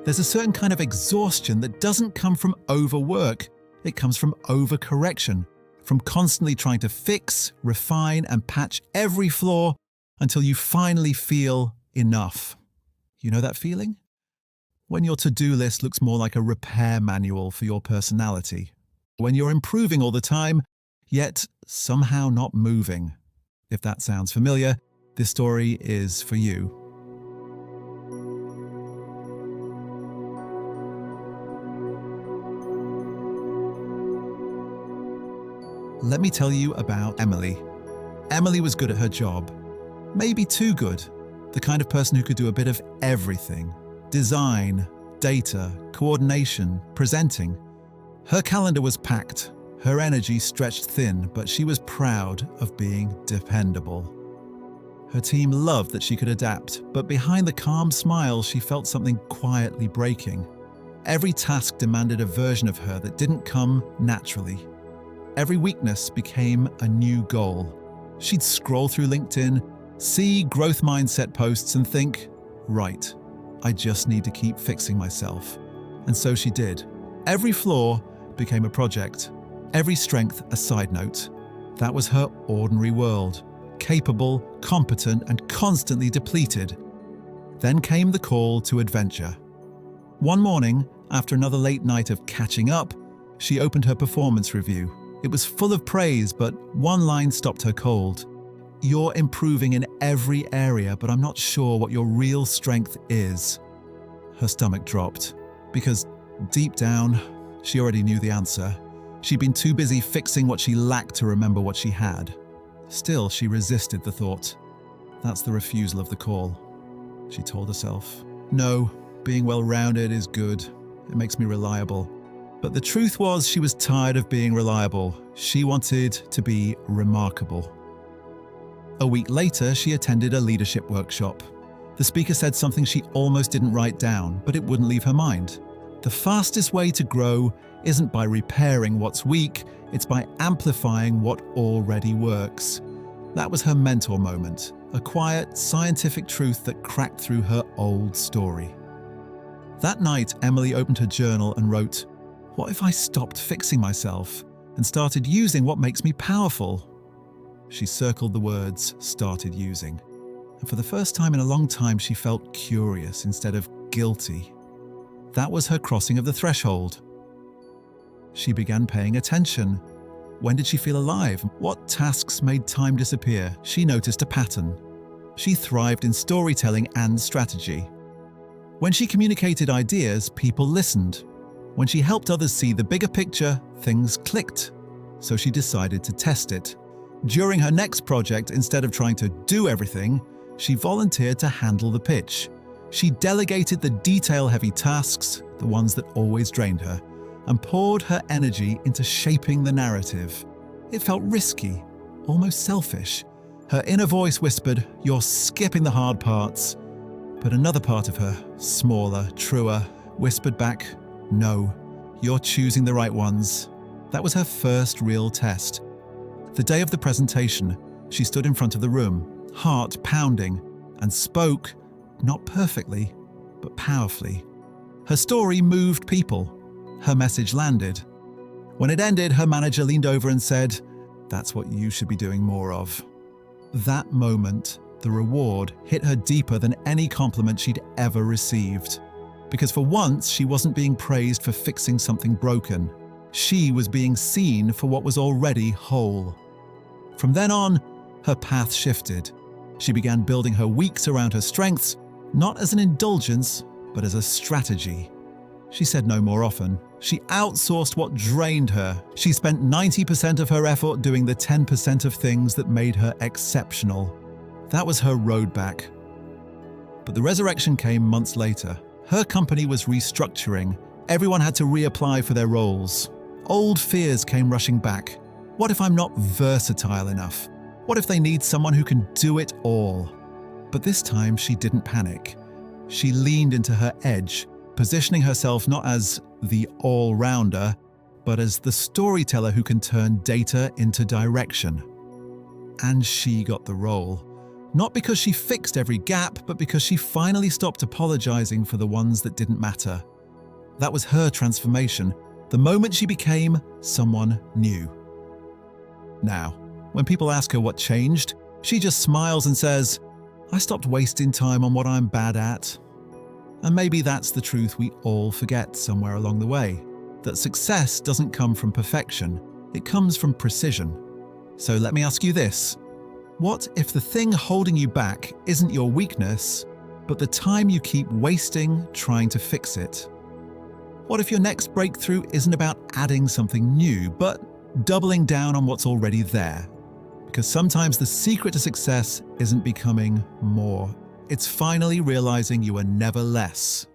There's a certain kind of exhaustion that doesn't come from overwork. It comes from overcorrection, from constantly trying to fix, refine, and patch every flaw until you finally feel enough. You know that feeling? When your to-do list looks more like a repair manual for your personality. When you're improving all the time, yet somehow not moving. If that sounds familiar, this story is for you. Let me tell you about Emily. Emily was good at her job. Maybe too good. The kind of person who could do a bit of everything. Design, data, coordination, presenting. Her calendar was packed. Her energy stretched thin, but she was proud of being dependable. Her team loved that she could adapt, but behind the calm smile, she felt something quietly breaking. Every task demanded a version of her that didn't come naturally. Every weakness became a new goal. She'd scroll through LinkedIn, see growth mindset posts and think, right, I just need to keep fixing myself. And so she did. Every flaw became a project, every strength a side note. That was her ordinary world, capable, competent, and constantly depleted. Then came the call to adventure. One morning, after another late night of catching up, she opened her performance review. It was full of praise, but one line stopped her cold. You're improving in every area, but I'm not sure what your real strength is. Her stomach dropped, because deep down, she already knew the answer. She'd been too busy fixing what she lacked to remember what she had. Still, she resisted the thought. That's the refusal of the call, she told herself. No, being well-rounded is good. It makes me reliable. But the truth was she was tired of being reliable. She wanted to be remarkable. A week later, she attended a leadership workshop. The speaker said something she almost didn't write down, but it wouldn't leave her mind. The fastest way to grow isn't by repairing what's weak, it's by amplifying what already works. That was her mentor moment, a quiet, scientific truth that cracked through her old story. That night, Emily opened her journal and wrote, "What if I stopped fixing myself and started using what makes me powerful?" She circled the words, "started using." And for the first time in a long time, she felt curious instead of guilty. That was her crossing of the threshold. She began paying attention. When did she feel alive? What tasks made time disappear? She noticed a pattern. She thrived in storytelling and strategy. When she communicated ideas, people listened. When she helped others see the bigger picture, things clicked. So she decided to test it. During her next project, instead of trying to do everything, she volunteered to handle the pitch. She delegated the detail-heavy tasks, the ones that always drained her, and poured her energy into shaping the narrative. It felt risky, almost selfish. Her inner voice whispered, "You're skipping the hard parts." But another part of her, smaller, truer, whispered back, "No, you're choosing the right ones." That was her first real test. The day of the presentation, she stood in front of the room, heart pounding, and spoke, not perfectly, but powerfully. Her story moved people. Her message landed. When it ended, her manager leaned over and said, "That's what you should be doing more of." That moment, the reward, hit her deeper than any compliment she'd ever received. Because for once, she wasn't being praised for fixing something broken. She was being seen for what was already whole. From then on, her path shifted. She began building her weeks around her strengths, not as an indulgence, but as a strategy. She said no more often. She outsourced what drained her. She spent 90% of her effort doing the 10% of things that made her exceptional. That was her road back. But the resurrection came months later. Her company was restructuring. Everyone had to reapply for their roles. Old fears came rushing back. What if I'm not versatile enough? What if they need someone who can do it all? But this time she didn't panic. She leaned into her edge, positioning herself not as the all-rounder, but as the storyteller who can turn data into direction. And she got the role. Not because she fixed every gap, but because she finally stopped apologizing for the ones that didn't matter. That was her transformation, the moment she became someone new. Now, when people ask her what changed, she just smiles and says, "I stopped wasting time on what I'm bad at." And maybe that's the truth we all forget somewhere along the way, that success doesn't come from perfection, it comes from precision. So let me ask you this. What if the thing holding you back isn't your weakness, but the time you keep wasting trying to fix it? What if your next breakthrough isn't about adding something new, but doubling down on what's already there? Because sometimes the secret to success isn't becoming more. It's finally realizing you are never less.